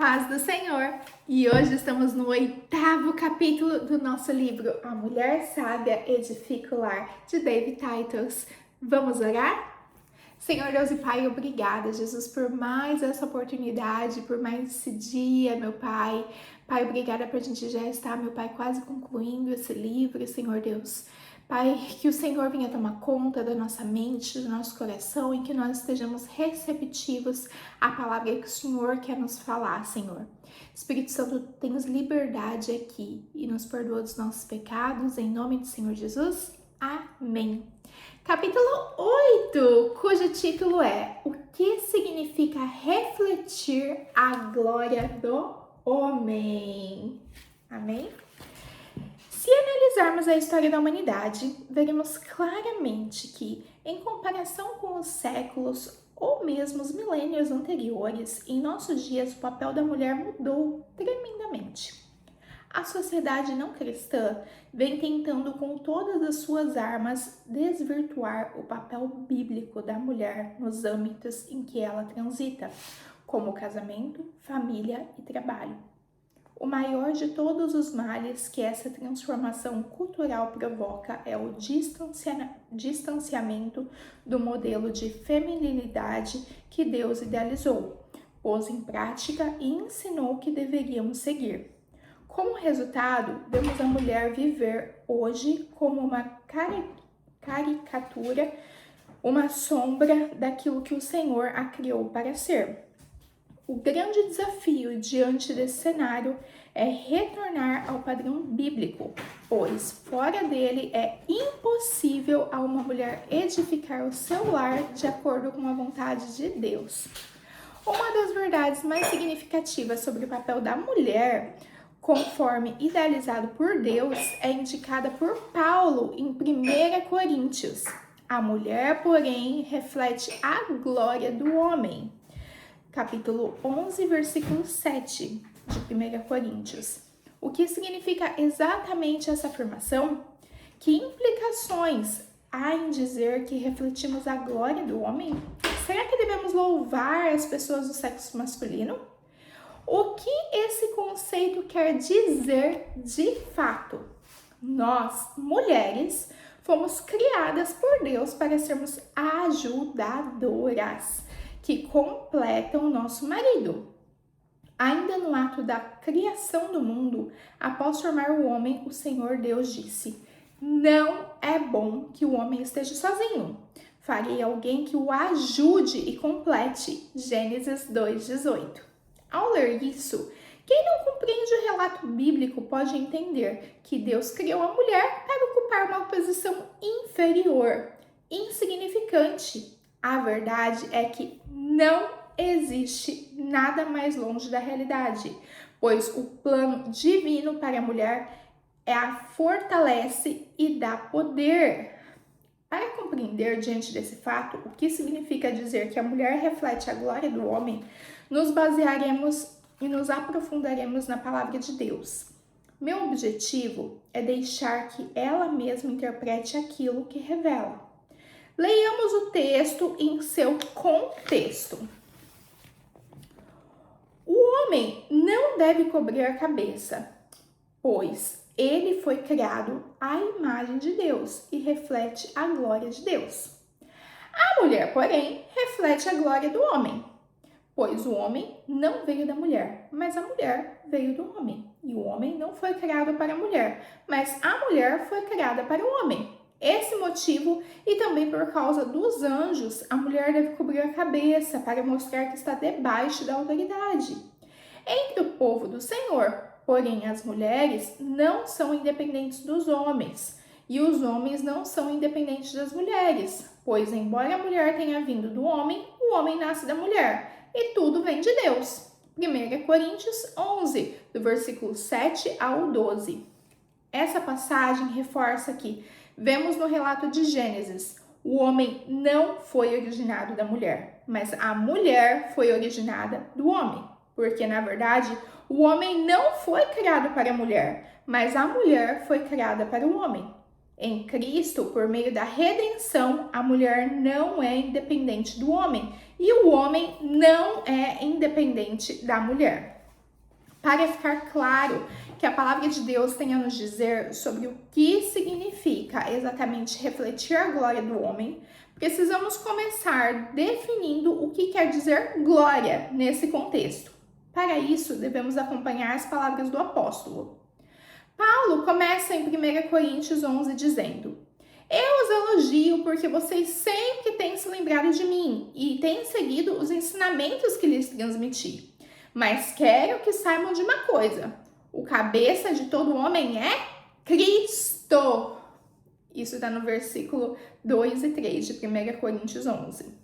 Paz do Senhor! E hoje estamos no 8º capítulo do nosso livro A Mulher Sábia Edifica o Lar, de David Titles. Vamos orar? Senhor Deus e Pai, obrigada, Jesus, por mais essa oportunidade, por mais esse dia, meu Pai. Pai, obrigada por a gente já estar, meu Pai, quase concluindo esse livro, Senhor Deus. Pai, que o Senhor venha tomar conta da nossa mente, do nosso coração e que nós estejamos receptivos à palavra que o Senhor quer nos falar, Senhor. Espírito Santo, tens liberdade aqui e nos perdoa dos nossos pecados, em nome do Senhor Jesus. Amém. Capítulo 8, cujo título é O que significa refletir a glória do homem? Amém? Se analisarmos a história da humanidade, veremos claramente que, em comparação com os séculos ou mesmo os milênios anteriores, em nossos dias o papel da mulher mudou tremendamente. A sociedade não cristã vem tentando com todas as suas armas desvirtuar o papel bíblico da mulher nos âmbitos em que ela transita, como casamento, família e trabalho. O maior de todos os males que essa transformação cultural provoca é o distanciamento do modelo de feminilidade que Deus idealizou, pôs em prática e ensinou que deveríamos seguir. Como resultado, vemos a mulher viver hoje como uma caricatura, uma sombra daquilo que o Senhor a criou para ser. O grande desafio diante desse cenário é retornar ao padrão bíblico, pois fora dele é impossível a uma mulher edificar o seu lar de acordo com a vontade de Deus. Uma das verdades mais significativas sobre o papel da mulher, conforme idealizado por Deus, é indicada por Paulo em 1 Coríntios. A mulher, porém, reflete a glória do homem. Capítulo 11, versículo 7 de 1 Coríntios. O que significa exatamente essa afirmação? Que implicações há em dizer que refletimos a glória do homem? Será que devemos louvar as pessoas do sexo masculino? O que esse conceito quer dizer de fato? Nós, mulheres, fomos criadas por Deus para sermos ajudadoras, que completam o nosso marido. Ainda no ato da criação do mundo, após formar o homem, o Senhor Deus disse: não é bom que o homem esteja sozinho. Farei alguém que o ajude e complete. Gênesis 2:18. Ao ler isso, quem não compreende o relato bíblico pode entender que Deus criou a mulher para ocupar uma posição inferior, insignificante. A verdade é que não existe nada mais longe da realidade, pois o plano divino para a mulher a fortalece e dá poder. Para compreender diante desse fato o que significa dizer que a mulher reflete a glória do homem, nos basearemos e nos aprofundaremos na palavra de Deus. Meu objetivo é deixar que ela mesma interprete aquilo que revela. Leiamos o texto em seu contexto. O homem não deve cobrir a cabeça, pois ele foi criado à imagem de Deus e reflete a glória de Deus. A mulher, porém, reflete a glória do homem, pois o homem não veio da mulher, mas a mulher veio do homem. E o homem não foi criado para a mulher, mas a mulher foi criada para o homem. Esse motivo e também por causa dos anjos, a mulher deve cobrir a cabeça para mostrar que está debaixo da autoridade. Entre o povo do Senhor, porém, as mulheres não são independentes dos homens e os homens não são independentes das mulheres, pois embora a mulher tenha vindo do homem, o homem nasce da mulher e tudo vem de Deus. 1 Coríntios 11, do versículo 7 ao 12. Essa passagem reforça que vemos no relato de Gênesis, o homem não foi originado da mulher, mas a mulher foi originada do homem. Porque, na verdade, o homem não foi criado para a mulher, mas a mulher foi criada para o homem. Em Cristo, por meio da redenção, a mulher não é independente do homem e o homem não é independente da mulher. Para ficar claro que a palavra de Deus tem a nos dizer sobre o que significa exatamente refletir a glória do homem, precisamos começar definindo o que quer dizer glória nesse contexto. Para isso, devemos acompanhar as palavras do apóstolo. Paulo começa em 1 Coríntios 11 dizendo: eu os elogio porque vocês sempre têm se lembrado de mim e têm seguido os ensinamentos que lhes transmiti. Mas quero que saibam de uma coisa: o cabeça de todo homem é Cristo. Isso está no versículo 2 e 3 de 1 Coríntios 11.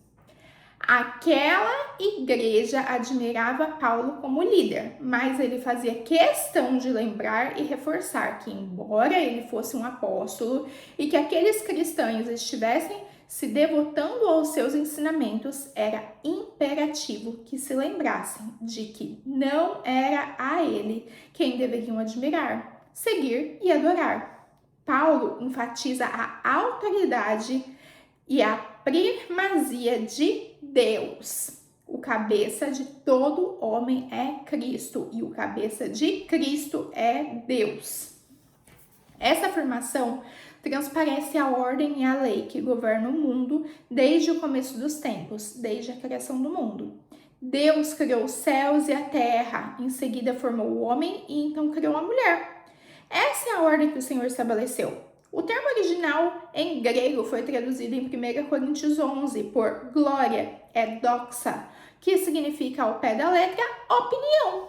Aquela igreja admirava Paulo como líder, mas ele fazia questão de lembrar e reforçar que, embora ele fosse um apóstolo e que aqueles cristãos estivessem se devotando aos seus ensinamentos, era imperativo que se lembrassem de que não era a ele quem deveriam admirar, seguir e adorar. Paulo enfatiza a autoridade e a primazia de Deus. O cabeça de todo homem é Cristo e o cabeça de Cristo é Deus. Essa afirmação transparece a ordem e a lei que governam o mundo desde o começo dos tempos, desde a criação do mundo. Deus criou os céus e a terra, em seguida formou o homem e então criou a mulher. Essa é a ordem que o Senhor estabeleceu. O termo original em grego foi traduzido em 1 Coríntios 11 por glória, doxa, que significa ao pé da letra opinião.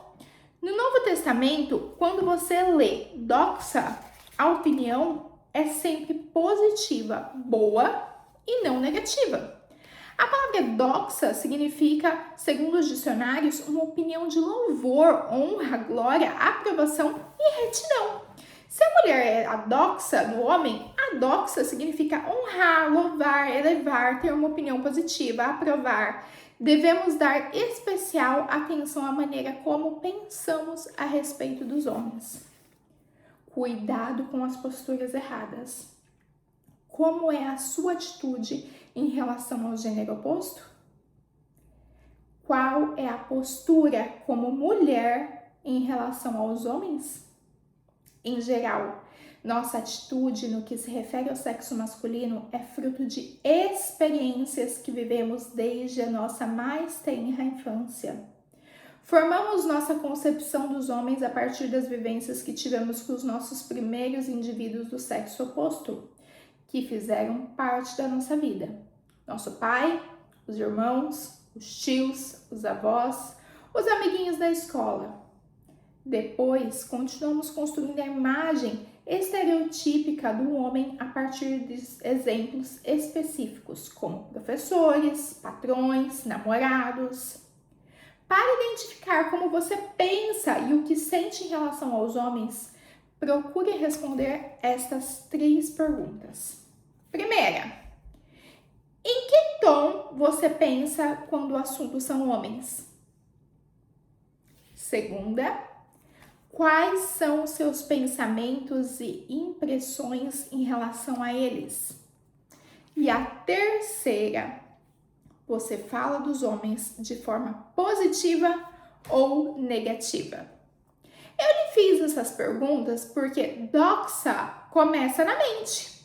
No Novo Testamento, quando você lê doxa, a opinião é sempre positiva, boa e não negativa. A palavra doxa significa, segundo os dicionários, uma opinião de louvor, honra, glória, aprovação e retidão. Se a mulher é a doxa do homem, a doxa significa honrar, louvar, elevar, ter uma opinião positiva, aprovar. Devemos dar especial atenção à maneira como pensamos a respeito dos homens. Cuidado com as posturas erradas. Como é a sua atitude em relação ao gênero oposto? Qual é a postura como mulher em relação aos homens? Em geral, nossa atitude no que se refere ao sexo masculino é fruto de experiências que vivemos desde a nossa mais tenra infância. Formamos nossa concepção dos homens a partir das vivências que tivemos com os nossos primeiros indivíduos do sexo oposto, que fizeram parte da nossa vida. Nosso pai, os irmãos, os tios, os avós, os amiguinhos da escola. Depois, continuamos construindo a imagem estereotípica do homem a partir de exemplos específicos, como professores, patrões, namorados. Para identificar como você pensa e o que sente em relação aos homens, procure responder estas 3 perguntas. Primeira, em que tom você pensa quando o assunto são homens? Segunda, quais são os seus pensamentos e impressões em relação a eles? E a terceira, você fala dos homens de forma positiva ou negativa? Eu lhe fiz essas perguntas porque doxa começa na mente.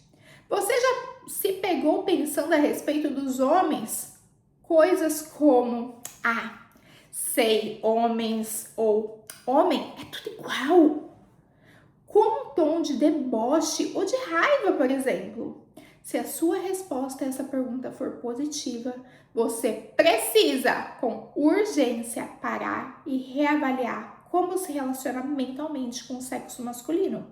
Você já se pegou pensando a respeito dos homens? Coisas como, sei, homens ou homem é tudo igual. Com um tom de deboche ou de raiva, por exemplo. Se a sua resposta a essa pergunta for positiva, você precisa, com urgência, parar e reavaliar como se relaciona mentalmente com o sexo masculino,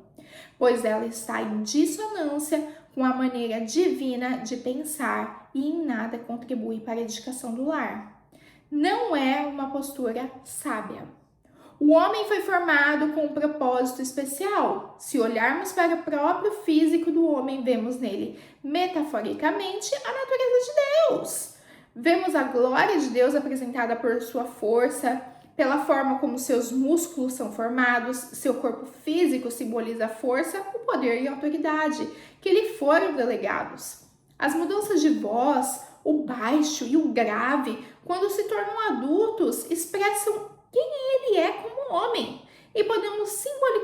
pois ela está em dissonância com a maneira divina de pensar e em nada contribui para a edificação do lar. Não é uma postura sábia. O homem foi formado com um propósito especial. Se olharmos para o próprio físico do homem, vemos nele, metaforicamente, a natureza de Deus. Vemos a glória de Deus apresentada por sua força, pela forma como seus músculos são formados, seu corpo físico simboliza a força, o poder e a autoridade que lhe foram delegados. As mudanças de voz, o baixo e o grave, quando se tornam adultos, expressam quem ele é como homem.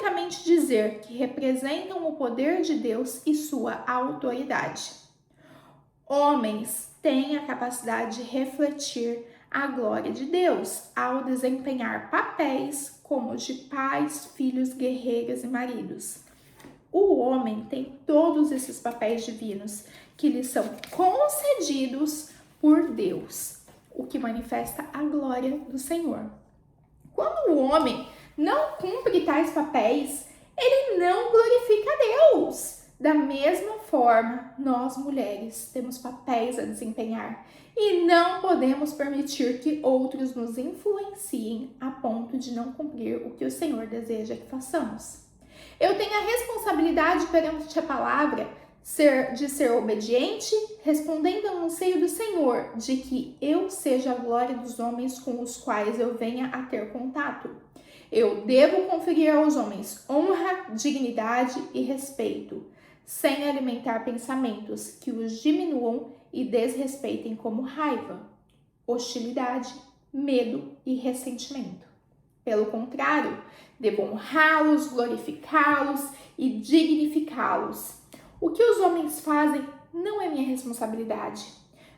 unicamente dizer que representam o poder de Deus e sua autoridade. Homens têm a capacidade de refletir a glória de Deus ao desempenhar papéis como os de pais, filhos, guerreiros e maridos. O homem tem todos esses papéis divinos que lhe são concedidos por Deus, o que manifesta a glória do Senhor. Quando o homem não cumpre tais papéis, ele não glorifica a Deus. Da mesma forma, nós mulheres temos papéis a desempenhar e não podemos permitir que outros nos influenciem a ponto de não cumprir o que o Senhor deseja que façamos. Eu tenho a responsabilidade perante a palavra de ser obediente, respondendo ao anseio do Senhor, de que eu seja a glória dos homens com os quais eu venha a ter contato. Eu devo conferir aos homens honra, dignidade e respeito, sem alimentar pensamentos que os diminuam e desrespeitem, como raiva, hostilidade, medo e ressentimento. Pelo contrário, devo honrá-los, glorificá-los e dignificá-los. O que os homens fazem não é minha responsabilidade,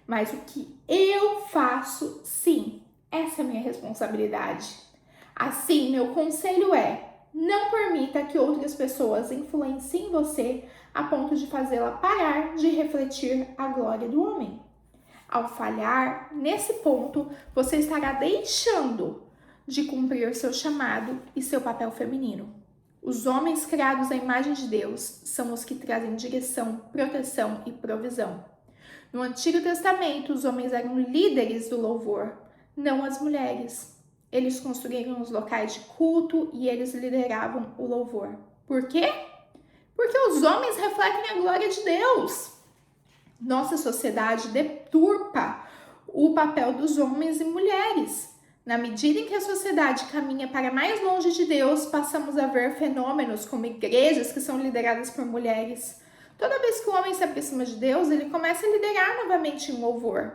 mas o que eu faço, sim, essa é minha responsabilidade. Assim, meu conselho é: não permita que outras pessoas influenciem você a ponto de fazê-la parar de refletir a glória do homem. Ao falhar nesse ponto, você estará deixando de cumprir seu chamado e seu papel feminino. Os homens criados à imagem de Deus são os que trazem direção, proteção e provisão. No Antigo Testamento, os homens eram líderes do louvor, não as mulheres. Eles construíram os locais de culto e eles lideravam o louvor. Por quê? Porque os homens refletem a glória de Deus. Nossa sociedade deturpa o papel dos homens e mulheres. Na medida em que a sociedade caminha para mais longe de Deus, passamos a ver fenômenos como igrejas que são lideradas por mulheres. Toda vez que o homem se aproxima de Deus, ele começa a liderar novamente em louvor.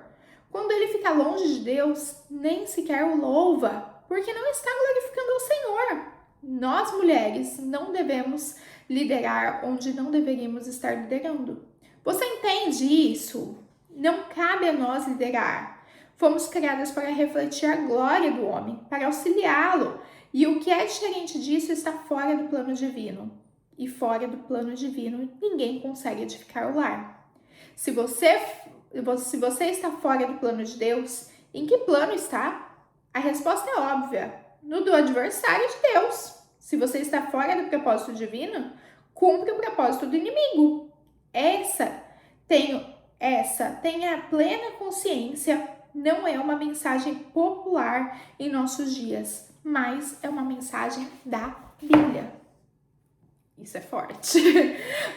Quando ele fica longe de Deus, nem sequer o louva, porque não está glorificando ao Senhor. Nós, mulheres, não devemos liderar onde não deveríamos estar liderando. Você entende isso? Não cabe a nós liderar. Fomos criadas para refletir a glória do homem, para auxiliá-lo. E o que é diferente disso está fora do plano divino. E fora do plano divino, ninguém consegue edificar o lar. Se você está fora do plano de Deus, em que plano está? A resposta é óbvia, no do adversário de Deus. Se você está fora do propósito divino, cumpre o propósito do inimigo. Tenha plena consciência, não é uma mensagem popular em nossos dias, mas é uma mensagem da Bíblia. Isso é forte.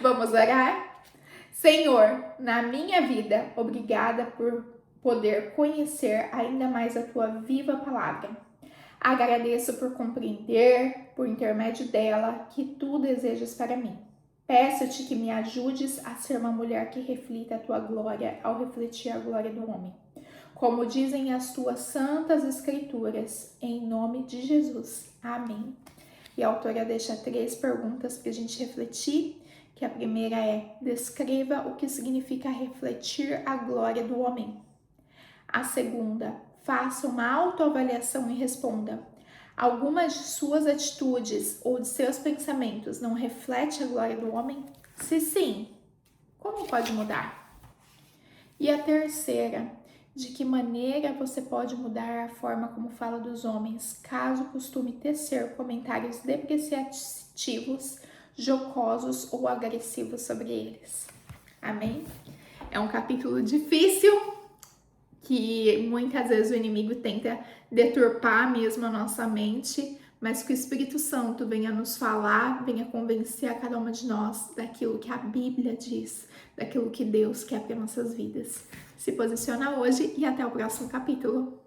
Vamos orar? Senhor, na minha vida, obrigada por poder conhecer ainda mais a tua viva palavra. Agradeço por compreender, por intermédio dela, que tu desejas para mim. Peço-te que me ajudes a ser uma mulher que reflita a tua glória ao refletir a glória do homem. Como dizem as tuas santas escrituras, em nome de Jesus. Amém. E a autora deixa 3 perguntas para a gente refletir, que a primeira é: descreva o que significa refletir a glória do homem. A segunda, faça uma autoavaliação e responda: alguma de suas atitudes ou de seus pensamentos não reflete a glória do homem? Se sim, como pode mudar? E a terceira, de que maneira você pode mudar a forma como fala dos homens, caso costume tecer comentários depreciativos, jocosos ou agressivos sobre eles? Amém? É um capítulo difícil, que muitas vezes o inimigo tenta deturpar mesmo a nossa mente, mas que o Espírito Santo venha nos falar, venha convencer a cada uma de nós daquilo que a Bíblia diz, daquilo que Deus quer para nossas vidas. Se posiciona hoje e até o próximo capítulo.